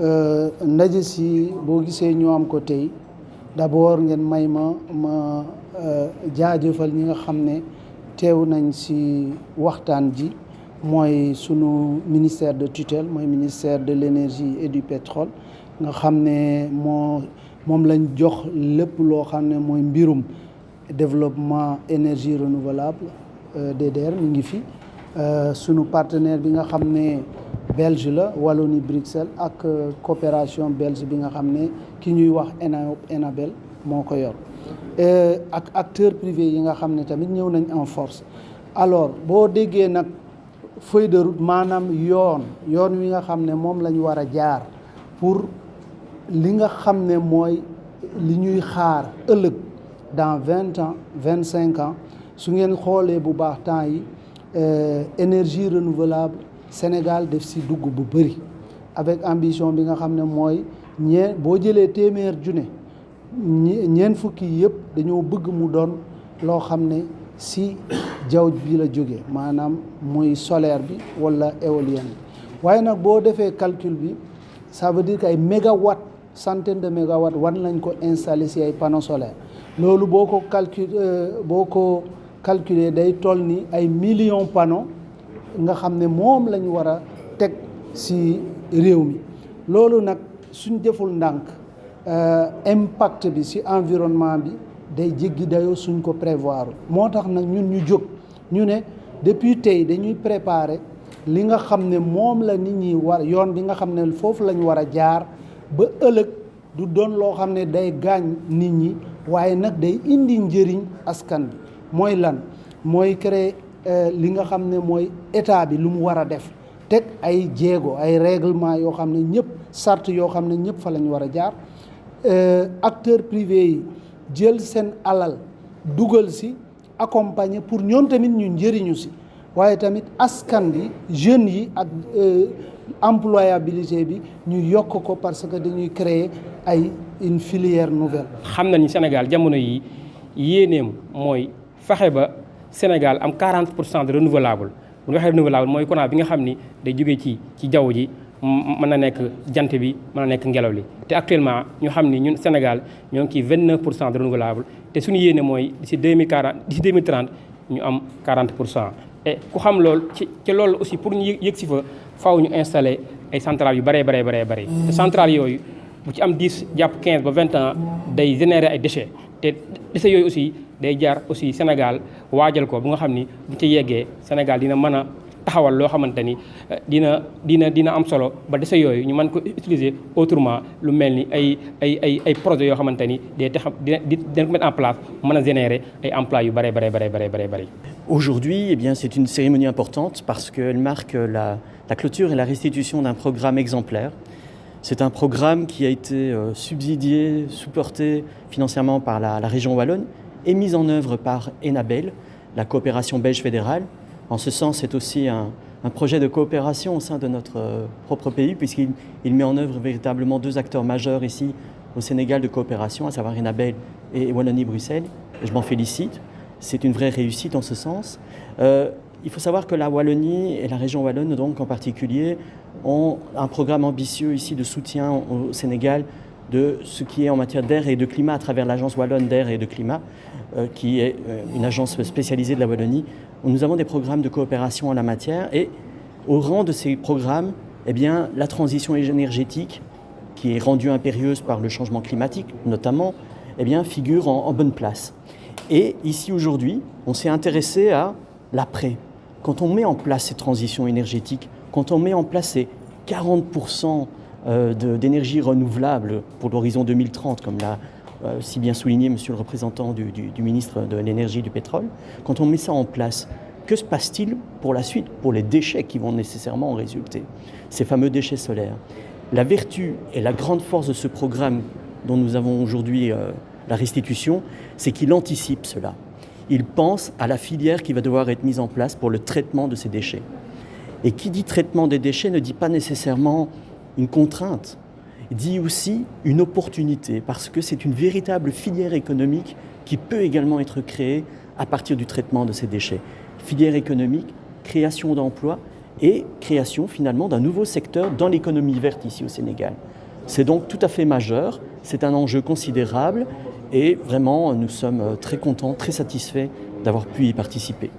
ndaje si boo gisee ñu am ko tey d'abord ngeen may ma jaajëfal ñi nga xam ne teew nañ si waxtaan ji mooy sunu ministère de tutelle mooy ministère de l'énergie et du pétrole nga xam ne moom lañ jox lépp loo xam ne mooy mbirum développement énergie renouvelable DDR mi ngi fi sunu partenaire bi nga xam ne belge la Wallonie Bruxelles ak coopération belge bi nga xam ne ki ñuy wax Enabel moo ko yor ak acteurs privés yi nga xam ne tamit ñëw nañ en force. Alors boo déggee nag feuille de route maanaam yoon wi nga xam ne moom la ñu war a jaar pour li nga xam ne mooy li ñuy xaar ëllëg dans 20 ans 25 ans su ngeen xoolee bu baax temps yi énergie renouvelable Sénégal def si dugg bu bëri avec ambition bi nga xam ne mooy boo jëlee téeméer junne ñeent fukki yëpp dañoo bëgg mu doon loo xam ne si jaww bi la jógee maanaam muy solaire bi wala éolienne bi waaye nag boo defee calcul bi ça veut dire que ay mégawatts centaine de mégawatts war nañ ko installer si ay panneaux solaires loolu boo ko calculer day toll ni ay millions panneaux nga xam ne moom la ñu war a teg si réew mi loolu nag suñ deful ndànk impact bi si environnement bi day jéggi dayoo suñ ko prévoir moo tax nag ñun ñu jóg ñu ne depuis tey dañuy préparer li nga xam ne moom la nit ñi yoon bi nga xam ne foofu la ñu war a jaar ba ëllëg du doon loo xam ne day gaañ nit ñi waaye nag day indi njëriñ askan bi mooy lan mooy créer li nga xam ne mooy état bi lu mu war a def teg ay jéego ay règlement yoo xam ne ñëpp sart yoo xam ne ñëpp fa la ñu war a jaar acteurs privés yi jël seen alal dugal si accompagner pour ñoom tamit ñu njëriñu si waaye tamit askan bi jeunes yi ak employabilité bi ñu yokk ko parce que dañuy créer une filière nouvelle. xam nañu Sénégal jamono yi yéeneem mooy fexe ba Sénégal am 40% de renouvelable bu ñu waxee renouvelable mooy courant bi nga xam ni day jógee ci jaww ji mën na nekk jant bi mën na nekk ngelaw li te actuellement ñu xam ni ñun Sénégal ñoo ngi ci 29% de renouvelable te suñu yéene mooy d'ici 2030 ñu am 40%. et ku xam loolu ci loolu aussi pour ñu yëg si fa faaw ñu installer ay centrales yu bëree bëri te centrales yooyu bu ci am 10 jàpp 15 ba 20 ans day générer ay déchets te déchets yooyu aussi day jaar aussi Sénégal waajal ko bu nga xam ni bu ci yeggee Sénégal dina mën a taxawal loo xamante ni dina am solo ba déchets yooyu ñu mën ko utiliser autrement lu mel ni ay projets yoo xamante ni dina ko mettre en place mën a générer ay emplois yu bëri. Aujourd'hui, eh bien, c'est une cérémonie importante parce qu'elle marque la clôture et la restitution d'un programme exemplaire. C'est un programme qui a été subsidié, supporté financièrement par la région Wallonne et mis en œuvre par Enabel, la coopération belge fédérale. En ce sens, c'est aussi un projet de coopération au sein de notre propre pays puisqu'il met en œuvre véritablement deux acteurs majeurs ici au Sénégal de coopération, à savoir Enabel et Wallonie-Bruxelles. Je m'en félicite. C'est une vraie réussite en ce sens. Il faut savoir que la Wallonie et la région Wallonne, donc en particulier, ont un programme ambitieux ici de soutien au Sénégal de ce qui est en matière d'air et de climat à travers l'agence Wallonne d'air et de climat, qui est une agence spécialisée de la Wallonie. Nous avons des programmes de coopération en la matière et au rang de ces programmes, eh bien, la transition énergétique, qui est rendue impérieuse par le changement climatique notamment, eh bien, figure en bonne place. Et ici aujourd'hui, on s'est intéressé à l'après. Quand on met en place ces transitions énergétiques, quand on met en place ces 40% d'énergie renouvelable pour l'horizon 2030, comme l'a si bien souligné monsieur le représentant du ministre de l'énergie et du pétrole, quand on met ça en place, que se passe-t-il pour la suite, pour les déchets qui vont nécessairement en résulter, ces fameux déchets solaires? La vertu et la grande force de ce programme dont nous avons aujourd'hui la restitution, c'est qu'il anticipe cela. Il pense à la filière qui va devoir être mise en place pour le traitement de ces déchets. Et qui dit traitement des déchets ne dit pas nécessairement une contrainte, dit aussi une opportunité, parce que c'est une véritable filière économique qui peut également être créée à partir du traitement de ces déchets. Filière économique, création d'emplois et création finalement d'un nouveau secteur dans l'économie verte ici au Sénégal. C'est donc tout à fait majeur, c'est un enjeu considérable et vraiment nous sommes très contents, très satisfaits d'avoir pu y participer.